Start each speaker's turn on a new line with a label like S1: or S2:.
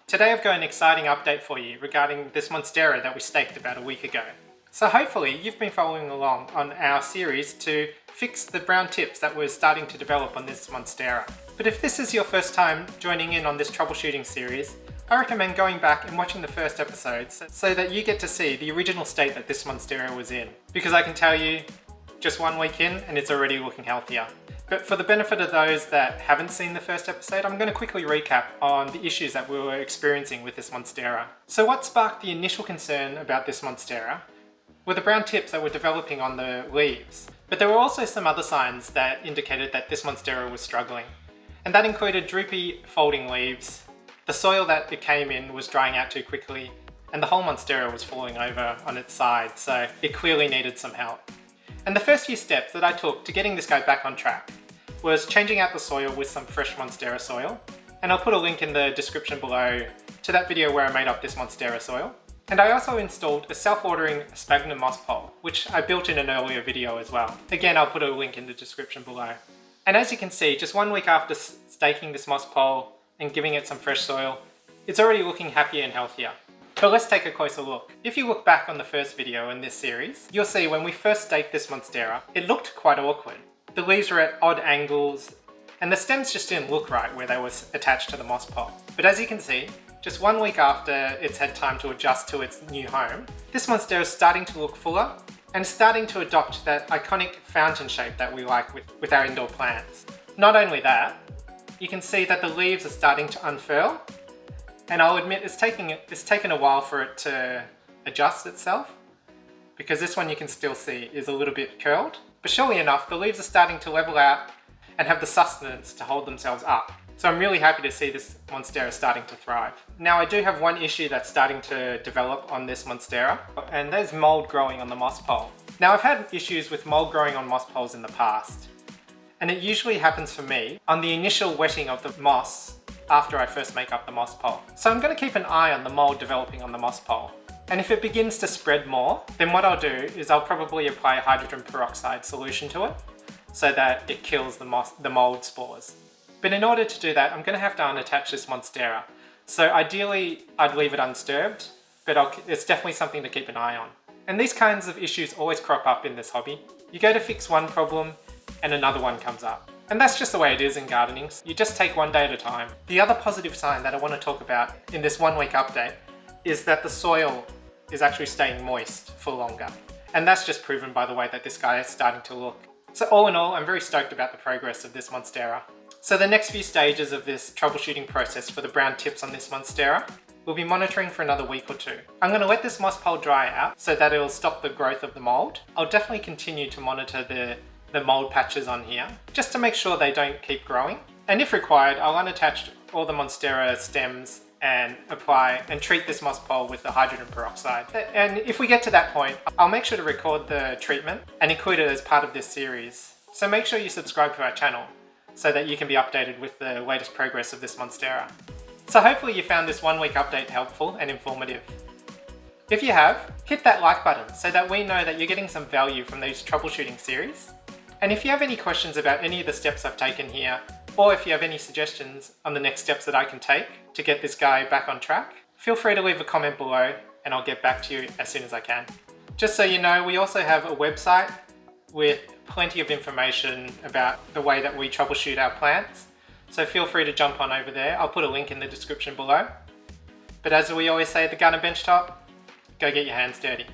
S1: Today I've got an exciting update for you regarding this Monstera that we staked about a week ago. So hopefully you've been following along on our series to fix the brown tips that we're starting to develop on this Monstera. But if this is your first time joining in on this troubleshooting series, I recommend going back and watching the first episodes so that you get to see the original state that this Monstera was in. Because I can tell you, just 1 week in and it's already looking healthier. But for the benefit of those that haven't seen the first episode, I'm going to quickly recap on the issues that we were experiencing with this Monstera. So what sparked the initial concern about this Monstera were the brown tips that were developing on the leaves. But there were also some other signs that indicated that this Monstera was struggling. And that included droopy folding leaves, the soil that it came in was drying out too quickly, and the whole Monstera was falling over on its side, so it clearly needed some help. And the first few steps that I took to getting this guy back on track was changing out the soil with some fresh Monstera soil. And I'll put a link in the description below to that video where I made up this Monstera soil. And I also installed a self-watering sphagnum moss pole, which I built in an earlier video as well. Again, I'll put a link in the description below. And as you can see, just 1 week after staking this moss pole and giving it some fresh soil, it's already looking happier and healthier. But let's take a closer look. If you look back on the first video in this series, you'll see when we first staked this Monstera, it looked quite awkward. The leaves were at odd angles, and the stems just didn't look right where they were attached to the moss pole. But as you can see, just 1 week after it's had time to adjust to its new home, this Monstera is starting to look fuller and starting to adopt that iconic fountain shape that we like with our indoor plants. Not only that, you can see that the leaves are starting to unfurl. And I'll admit it's taken a while for it to adjust itself, because this one you can still see is a little bit curled. But surely enough, the leaves are starting to level out and have the sustenance to hold themselves up. So I'm really happy to see this Monstera starting to thrive. Now I do have one issue that's starting to develop on this Monstera, and there's mold growing on the moss pole. Now I've had issues with mold growing on moss poles in the past, and it usually happens for me on the initial wetting of the moss after I first make up the moss pole. So I'm going to keep an eye on the mold developing on the moss pole. And if it begins to spread more, then what I'll do is I'll probably apply a hydrogen peroxide solution to it so that it kills the mold spores. But in order to do that, I'm going to have to unattach this Monstera. So ideally, I'd leave it undisturbed, but it's definitely something to keep an eye on. And these kinds of issues always crop up in this hobby. You go to fix one problem and another one comes up. And that's just the way it is in gardening. You just take one day at a time. The other positive sign that I want to talk about in this 1 week update is that the soil is actually staying moist for longer. And that's just proven by the way that this guy is starting to look. So all in all, I'm very stoked about the progress of this Monstera. So the next few stages of this troubleshooting process for the brown tips on this Monstera, we'll be monitoring for another week or two. I'm going to let this moss pole dry out so that it'll stop the growth of the mold. I'll definitely continue to monitor the mold patches on here, just to make sure they don't keep growing. And if required, I'll unattach all the Monstera stems and apply and treat this moss pole with the hydrogen peroxide. And if we get to that point, I'll make sure to record the treatment and include it as part of this series. So make sure you subscribe to our channel so that you can be updated with the latest progress of this Monstera. So hopefully you found this 1 week update helpful and informative. If you have, hit that like button so that we know that you're getting some value from these troubleshooting series. And if you have any questions about any of the steps I've taken here, or if you have any suggestions on the next steps that I can take to get this guy back on track, feel free to leave a comment below and I'll get back to you as soon as I can. Just so you know, we also have a website with plenty of information about the way that we troubleshoot our plants. So feel free to jump on over there. I'll put a link in the description below. But as we always say at the Garden Bench Top, go get your hands dirty.